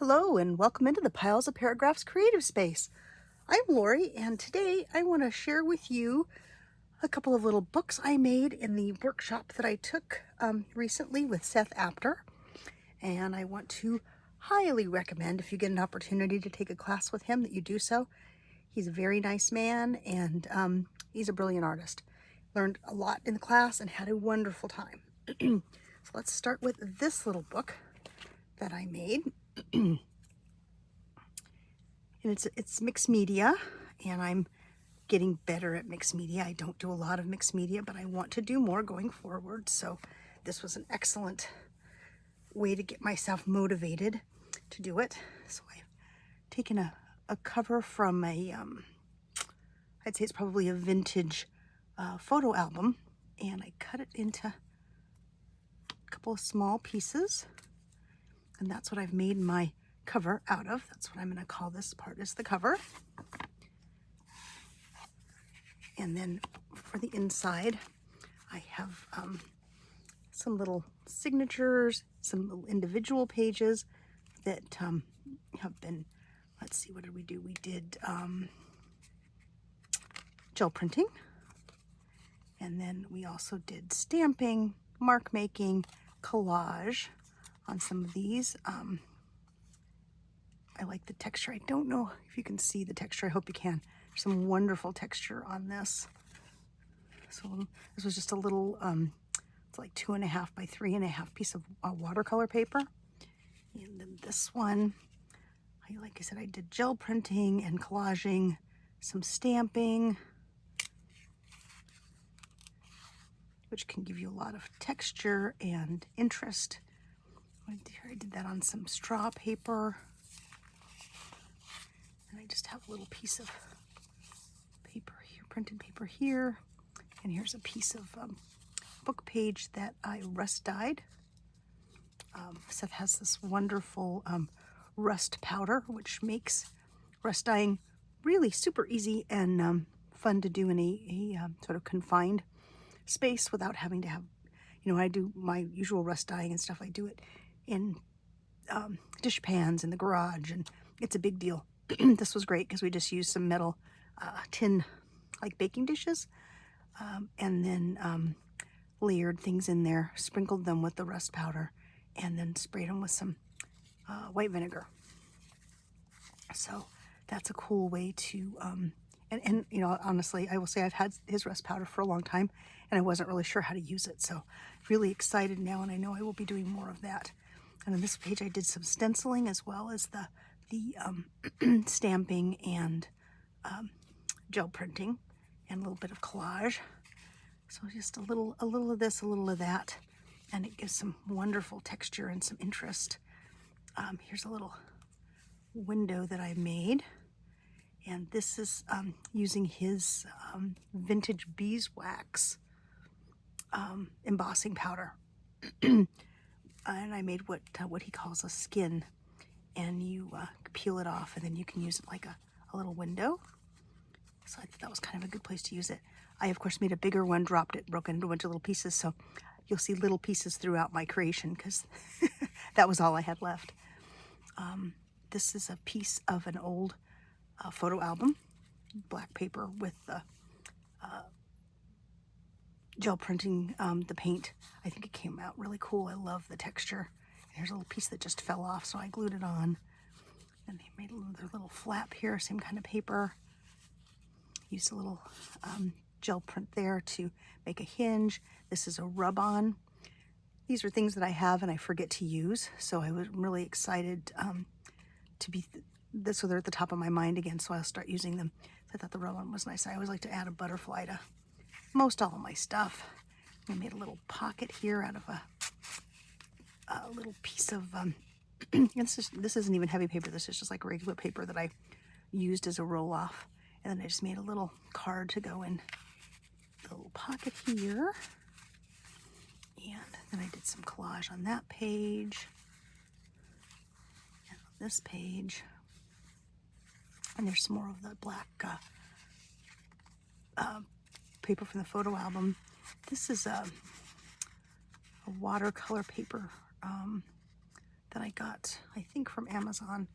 Hello and welcome into the Piles of Paragraphs creative space. I'm Lori and today I want to share with you a couple of little books I made in the workshop that I took recently with Seth Apter. And I want to highly recommend, if you get an opportunity to take a class with him, that you do so. He's a very nice man and he's a brilliant artist. Learned a lot in the class and had a wonderful time. So let's start with this little book that I made. And it's mixed media, and I'm getting better at mixed media. I don't do a lot of mixed media, but I want to do more going forward. So this was an excellent way to get myself motivated to do it. So I've taken a cover from I'd say it's probably a vintage photo album, and I cut it into a couple of small pieces, and that's what I've made my cover out of. That's what I'm going to call this part, is the cover. And then for the inside, I have some little signatures, some little individual pages that have been, let's see, what did we do? We did gel printing, and then we also did stamping, mark making, collage on some of these. I like the texture. I don't know if you can see the texture. I hope you can. There's some wonderful texture on this. So this was just a little, it's like 2.5 by 3.5 piece of watercolor paper. And then this one, like I said, I did gel printing and collaging, some stamping, which can give you a lot of texture and interest. I did that on some straw paper. And I just have a little piece of paper here, printed paper here. And here's a piece of book page that I rust dyed. Seth has this wonderful rust powder, which makes rust dyeing really super easy and fun to do in a sort of confined space without having to have, I do my usual rust dyeing and stuff. I do it in dish pans in the garage, and it's a big deal. This was great because we just used some metal tin, like baking dishes, and then layered things in there, sprinkled them with the rust powder, and then sprayed them with some white vinegar. So that's a cool way to, and honestly, I will say I've had his rust powder for a long time, and I wasn't really sure how to use it. So really excited now, and I know I will be doing more of that. And on this page, I did some stenciling as well as the stamping and gel printing, and a little bit of collage. So just a little of this, a little of that, and it gives some wonderful texture and some interest. Here's a little window that I made, and this is using his vintage beeswax embossing powder. And I made what he calls a skin, and you peel it off, and then you can use it like a little window. So I thought that was kind of a good place to use it. I, of course, made a bigger one, dropped it, broke it into a bunch of little pieces, so you'll see little pieces throughout my creation because that was all I had left. This is a piece of an old photo album, black paper with the gel printing, the paint. I think it came out really cool. I love the texture. There's a little piece that just fell off, so I glued it on. And they made another little flap here, same kind of paper. Used a little gel print there to make a hinge. This is a rub-on. These are things that I have and I forget to use, so I was really excited to be so they're at the top of my mind again, so I'll start using them. So I thought the rub-on was nice. I always like to add a butterfly to most all of my stuff. I made a little pocket here out of a little piece of this isn't even heavy paper. This is just like regular paper that I used as a roll-off, and then I just made a little card to go in the little pocket here. And then I did some collage on that page and on this page, and there's some more of the black paper from the photo album. This is a watercolor paper that I got, I think from Amazon,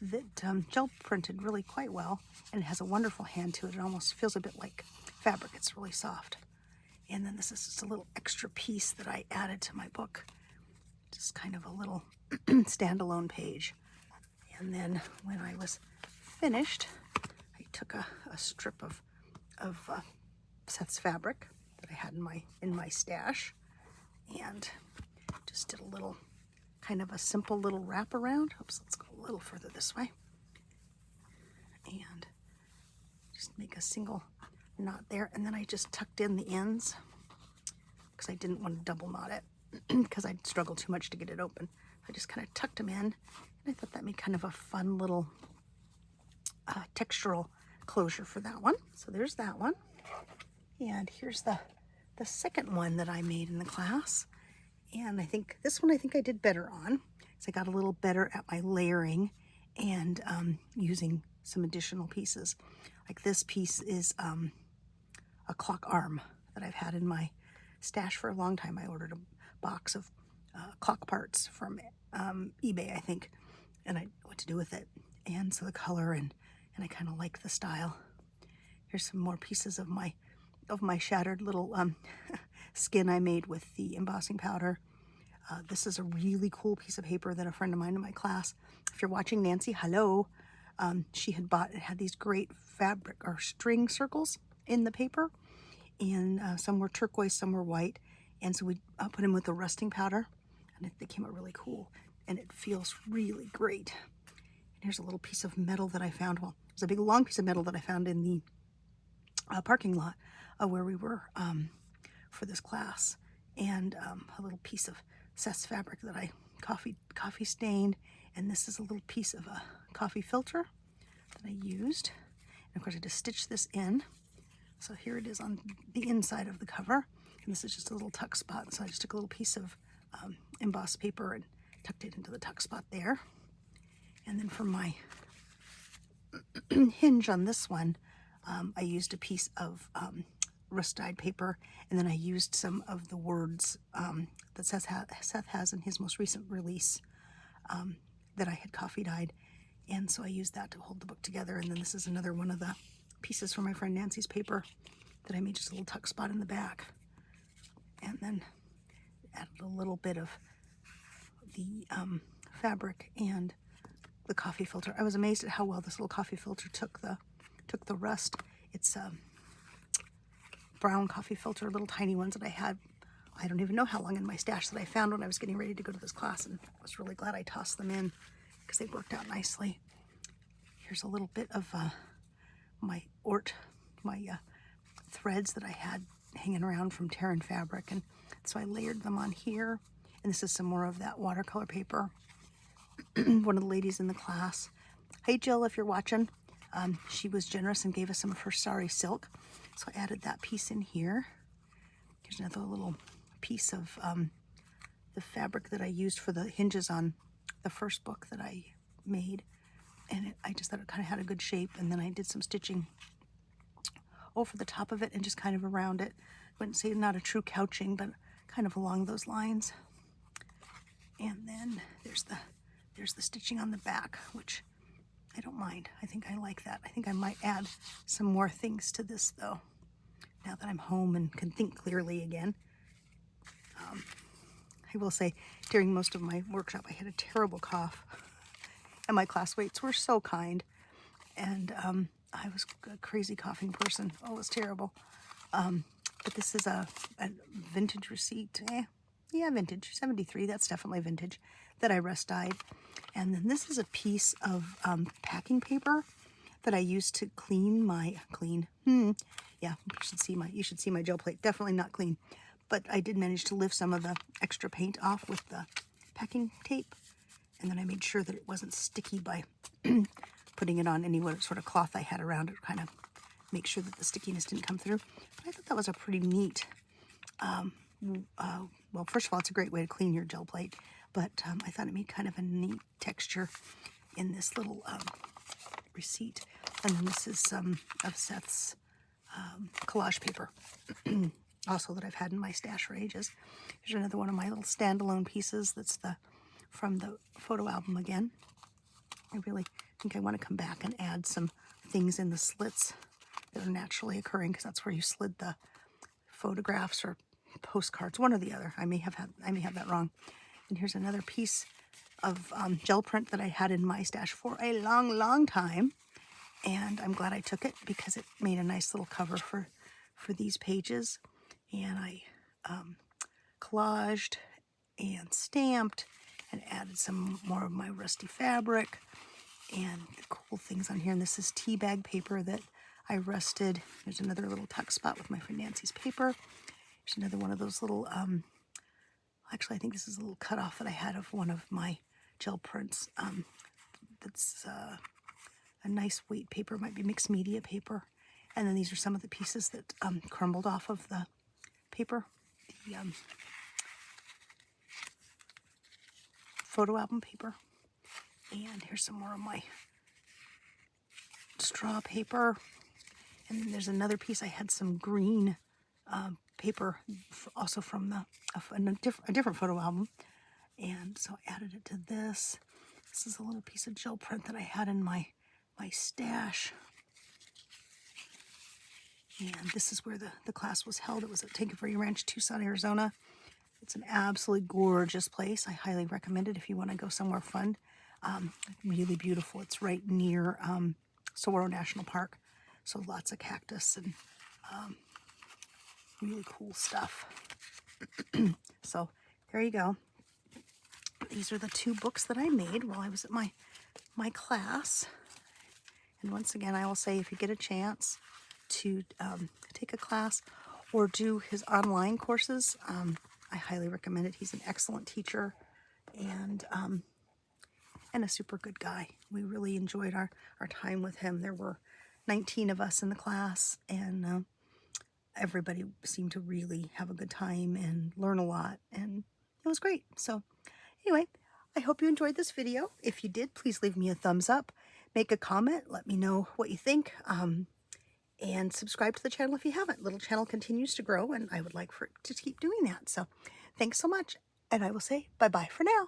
that gel printed really quite well, and it has a wonderful hand to it. It almost feels a bit like fabric. It's really soft. And then this is just a little extra piece that I added to my book, just kind of a little standalone page. And then when I was finished, I took a strip of Seth's fabric that I had in my stash, and just did a little kind of a simple little wrap around. Oops, let's go a little further this way, and just make a single knot there, and then I just tucked in the ends because I didn't want to double knot it because I'd struggle too much to get it open. I just kind of tucked them in, and I thought that made kind of a fun little textural closure for that one. So there's that one, and here's the second one that I made in the class. And I think this one I did better on, so I got a little better at my layering and using some additional pieces. Like this piece is a clock arm that I've had in my stash for a long time. I ordered a box of clock parts from eBay, I think, and what to do with it, and so the color, and I kind of like the style. Here's some more pieces of my shattered little skin I made with the embossing powder. This is a really cool piece of paper that a friend of mine in my class, if you're watching, Nancy, hello, she had bought. It had these great fabric or string circles in the paper, and some were turquoise, some were white, and so we put them with the rusting powder, and they came out really cool, and it feels really great. And here's a little piece of metal that I found. Well, it was a big long piece of metal that I found in the parking lot where we were for this class, and a little piece of Seth's fabric that I coffee stained, and this is a little piece of a coffee filter that I used, and of course I just stitched this in. So here it is on the inside of the cover, and this is just a little tuck spot, so I just took a little piece of embossed paper and tucked it into the tuck spot there. And then for my hinge on this one, I used a piece of rust dyed paper, and then I used some of the words that Seth has in his most recent release that I had coffee dyed, and so I used that to hold the book together. And then this is another one of the pieces from my friend Nancy's paper that I made just a little tuck spot in the back, and then added a little bit of the fabric and the coffee filter. I was amazed at how well this little coffee filter took the rust. It's a brown coffee filter, little tiny ones that I had, I don't even know how long in my stash, that I found when I was getting ready to go to this class, and I was really glad I tossed them in because they worked out nicely. Here's a little bit of my threads that I had hanging around from Terran fabric, and so I layered them on here. And this is some more of that watercolor paper. One of the ladies in the class, hey Jill, if you're watching, she was generous and gave us some of her sari silk, so I added that piece in here. Here's another little piece of the fabric that I used for the hinges on the first book that I made, and I just thought it kind of had a good shape. And then I did some stitching over the top of it and just kind of around it. I wouldn't say not a true couching, but kind of along those lines. And then there's the stitching on the back, which I don't mind. I think I like that. I think I might add some more things to this though, now that I'm home and can think clearly again. I will say, during most of my workshop, I had a terrible cough, and my classmates were so kind, and I was a crazy coughing person. Oh, it was terrible. But this is a vintage receipt. Yeah, vintage, 73, that's definitely vintage, that I rust dyed. And then this is a piece of packing paper that I used to clean my, yeah, you should see my gel plate, definitely not clean. But I did manage to lift some of the extra paint off with the packing tape, and then I made sure that it wasn't sticky by putting it on any sort of cloth I had around it, kind of make sure that the stickiness didn't come through. But I thought that was a pretty neat, well, first of all, it's a great way to clean your gel plate, but I thought it made kind of a neat texture in this little receipt. And then this is some of Seth's collage paper, also that I've had in my stash for ages. Here's another one of my little standalone pieces. That's the from the photo album again. I really think I want to come back and add some things in the slits that are naturally occurring, because that's where you slid the photographs or postcards, one or the other. I may have that wrong. And here's another piece of gel print that I had in my stash for a long time, and I'm glad I took it because it made a nice little cover for these pages. And I collaged and stamped and added some more of my rusty fabric and cool things on here. And this is tea bag paper that I rusted. There's another little tuck spot with my friend Nancy's paper. There's another one of those little, actually I think this is a little cutoff that I had of one of my gel prints. That's a nice weight paper, might be mixed media paper. And then these are some of the pieces that crumbled off of the paper. The photo album paper. And here's some more of my straw paper. And then there's another piece. I had some green paper, also from a different photo album. And so I added it to this. This is a little piece of gel print that I had in my stash. And this is where the class was held. It was at Tanqueray Ranch, Tucson, Arizona. It's an absolutely gorgeous place. I highly recommend it if you want to go somewhere fun. Really beautiful. It's right near Saguaro National Park. So lots of cactus and really cool stuff. So there you go. These are the 2 books that I made while I was at my class. And once again, I will say, if you get a chance to take a class or do his online courses, I highly recommend it. He's an excellent teacher and a super good guy. We really enjoyed our time with him. There were 19 of us in the class, and everybody seemed to really have a good time and learn a lot, and it was great. So anyway, I hope you enjoyed this video. If you did, please leave me a thumbs up, make a comment, let me know what you think, and subscribe to the channel if you haven't. Little channel continues to grow, and I would like for it to keep doing that. So thanks so much, and I will say bye-bye for now.